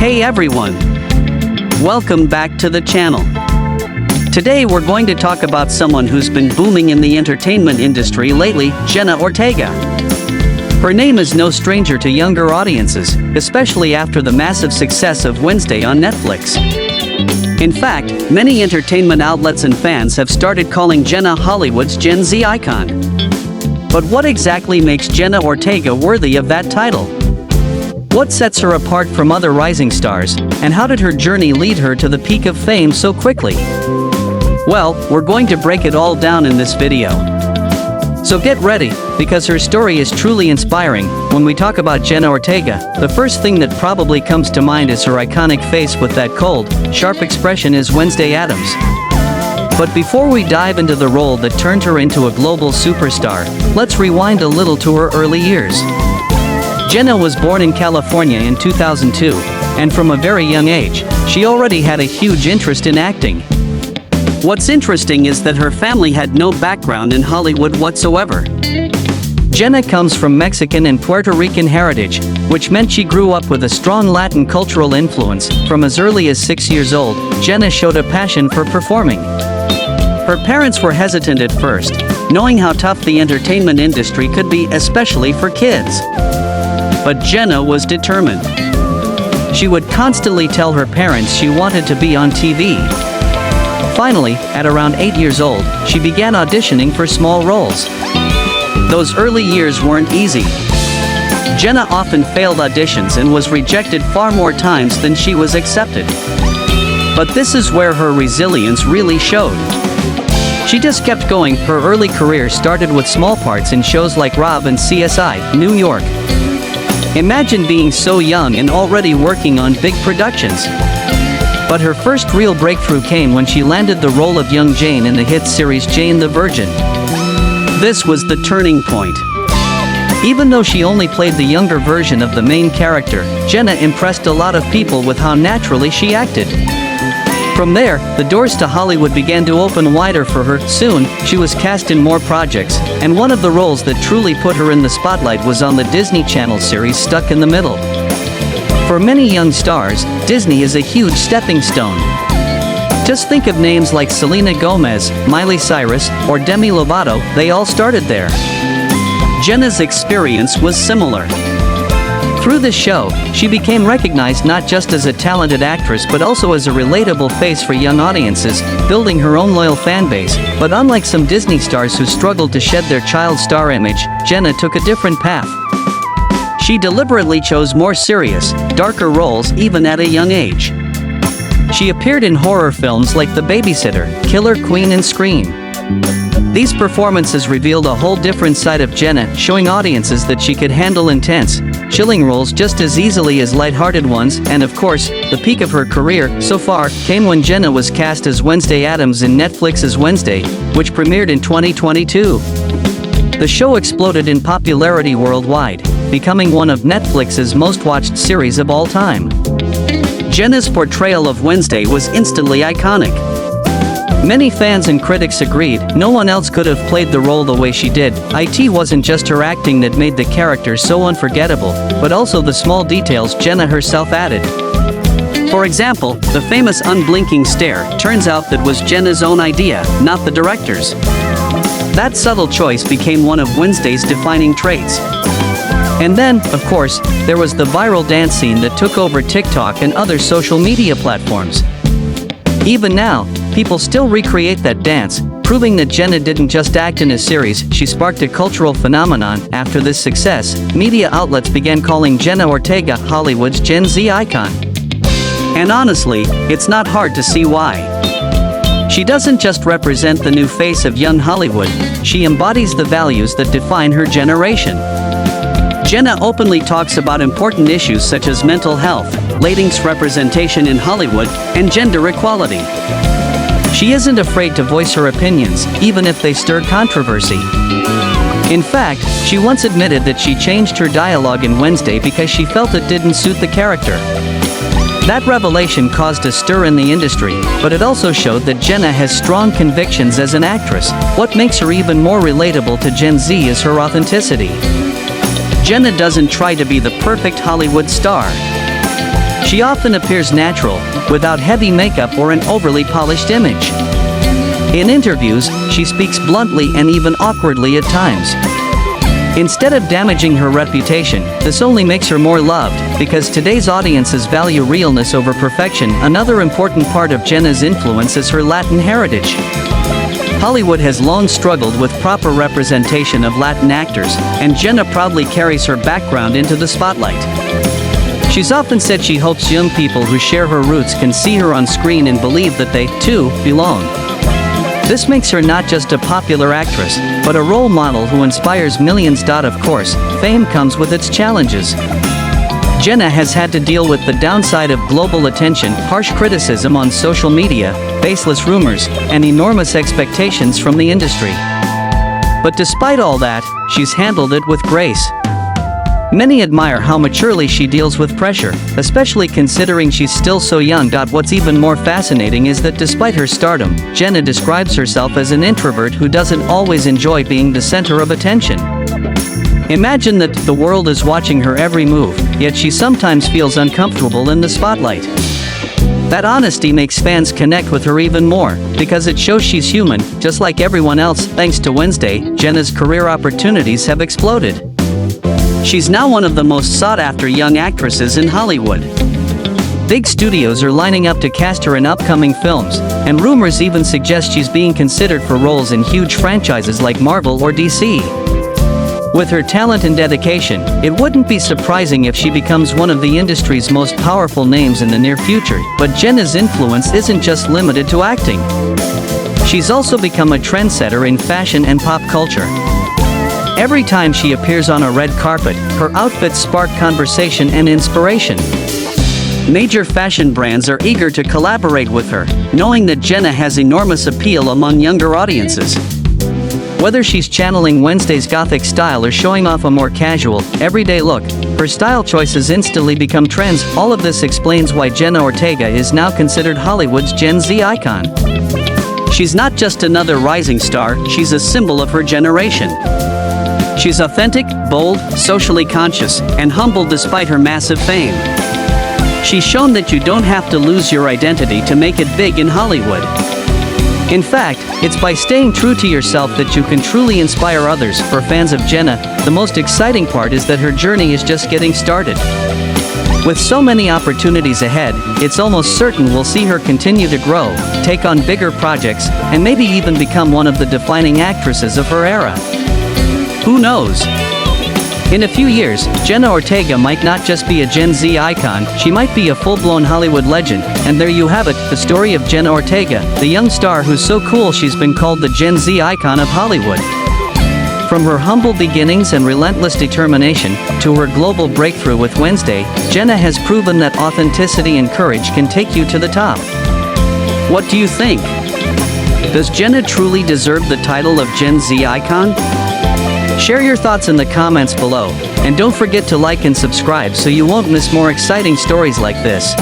Hey everyone! Welcome back to the channel. Today we're going to talk about someone who's been booming in the entertainment industry lately, Jenna Ortega. Her name is no stranger to younger audiences, especially after the massive success of Wednesday on Netflix. In fact, many entertainment outlets and fans have started calling Jenna Hollywood's Gen Z icon. But what exactly makes Jenna Ortega worthy of that title? What sets her apart from other rising stars, and how did her journey lead her to the peak of fame so quickly? Well, we're going to break it all down in this video. So get ready, because her story is truly inspiring. When we talk about Jenna Ortega, the first thing that probably comes to mind is her iconic face with that cold, sharp expression as Wednesday Addams. But before we dive into the role that turned her into a global superstar, let's rewind a little to her early years. Jenna was born in California in 2002, and from a very young age, she already had a huge interest in acting. What's interesting is that her family had no background in Hollywood whatsoever. Jenna comes from Mexican and Puerto Rican heritage, which meant she grew up with a strong Latin cultural influence. From as early as 6 years old, Jenna showed a passion for performing. Her parents were hesitant at first, knowing how tough the entertainment industry could be, especially for kids. But Jenna was determined. She would constantly tell her parents she wanted to be on TV. Finally, at around 8 years old, she began auditioning for small roles. Those early years weren't easy. Jenna often failed auditions and was rejected far more times than she was accepted. But this is where her resilience really showed. She just kept going. Her early career started with small parts in shows like Rob and CSI, New York. Imagine being so young and already working on big productions. But her first real breakthrough came when she landed the role of young Jane in the hit series Jane the Virgin. This was the turning point. Even though she only played the younger version of the main character, Jenna impressed a lot of people with how naturally she acted. From there, the doors to Hollywood began to open wider for her. Soon, she was cast in more projects, and one of the roles that truly put her in the spotlight was on the Disney Channel series Stuck in the Middle. For many young stars, Disney is a huge stepping stone. Just think of names like Selena Gomez, Miley Cyrus, or Demi Lovato. They all started there. Jenna's experience was similar. Through this show, she became recognized not just as a talented actress but also as a relatable face for young audiences, building her own loyal fan base. But unlike some Disney stars who struggled to shed their child star image, Jenna took a different path. She deliberately chose more serious, darker roles even at a young age. She appeared in horror films like The Babysitter, Killer Queen and Scream. These performances revealed a whole different side of Jenna, showing audiences that she could handle intense, chilling roles just as easily as lighthearted ones. And of course, the peak of her career so far came when Jenna was cast as Wednesday Addams in Netflix's Wednesday, which premiered in 2022. The show exploded in popularity worldwide, becoming one of Netflix's most-watched series of all time. Jenna's portrayal of Wednesday was instantly iconic. Many fans and critics agreed no one else could have played the role the way she did. It wasn't just her acting that made the character so unforgettable, but also the small details Jenna herself added. For example, the famous unblinking stare turns out that was Jenna's own idea, not the director's. That subtle choice became one of Wednesday's defining traits. And then, of course, there was the viral dance scene that took over TikTok and other social media platforms. Even now, people still recreate that dance, proving that Jenna didn't just act in a series, she sparked a cultural phenomenon. After this success, media outlets began calling Jenna Ortega Hollywood's Gen Z icon. And honestly, it's not hard to see why. She doesn't just represent the new face of young Hollywood, she embodies the values that define her generation. Jenna openly talks about important issues such as mental health, Latinx representation in Hollywood, and gender equality. She isn't afraid to voice her opinions, even if they stir controversy. In fact, she once admitted that she changed her dialogue in Wednesday because she felt it didn't suit the character. That revelation caused a stir in the industry, but it also showed that Jenna has strong convictions as an actress. What makes her even more relatable to Gen Z is her authenticity. Jenna doesn't try to be the perfect Hollywood star. She often appears natural, without heavy makeup or an overly polished image. In interviews, she speaks bluntly and even awkwardly at times. Instead of damaging her reputation, this only makes her more loved, because today's audiences value realness over perfection. Another important part of Jenna's influence is her Latin heritage. Hollywood has long struggled with proper representation of Latin actors, and Jenna proudly carries her background into the spotlight. She's often said she hopes young people who share her roots can see her on screen and believe that they, too, belong. This makes her not just a popular actress, but a role model who inspires millions. Of course, fame comes with its challenges. Jenna has had to deal with the downside of global attention, harsh criticism on social media, baseless rumors, and enormous expectations from the industry. But despite all that, she's handled it with grace. Many admire how maturely she deals with pressure, especially considering she's still so young. What's even more fascinating is that despite her stardom, Jenna describes herself as an introvert who doesn't always enjoy being the center of attention. Imagine that the world is watching her every move, yet she sometimes feels uncomfortable in the spotlight. That honesty makes fans connect with her even more, because it shows she's human, just like everyone else. Thanks to Wednesday, Jenna's career opportunities have exploded. She's now one of the most sought-after young actresses in Hollywood. Big studios are lining up to cast her in upcoming films, and rumors even suggest she's being considered for roles in huge franchises like Marvel or DC. With her talent and dedication, it wouldn't be surprising if she becomes one of the industry's most powerful names in the near future. But Jenna's influence isn't just limited to acting. She's also become a trendsetter in fashion and pop culture. Every time she appears on a red carpet, her outfits spark conversation and inspiration. Major fashion brands are eager to collaborate with her, knowing that Jenna has enormous appeal among younger audiences. Whether she's channeling Wednesday's gothic style or showing off a more casual, everyday look, her style choices instantly become trends. All of this explains why Jenna Ortega is now considered Hollywood's Gen Z icon. She's not just another rising star, she's a symbol of her generation. She's authentic, bold, socially conscious, and humble despite her massive fame. She's shown that you don't have to lose your identity to make it big in Hollywood. In fact, it's by staying true to yourself that you can truly inspire others. For fans of Jenna, the most exciting part is that her journey is just getting started. With so many opportunities ahead, it's almost certain we'll see her continue to grow, take on bigger projects, and maybe even become one of the defining actresses of her era. Who knows? In a few years, Jenna Ortega might not just be a Gen Z icon, she might be a full-blown Hollywood legend. And there you have it, the story of Jenna Ortega, the young star who's so cool she's been called the Gen Z icon of Hollywood. From her humble beginnings and relentless determination, to her global breakthrough with Wednesday, Jenna has proven that authenticity and courage can take you to the top. What do you think? Does Jenna truly deserve the title of Gen Z icon? Share your thoughts in the comments below, and don't forget to like and subscribe so you won't miss more exciting stories like this.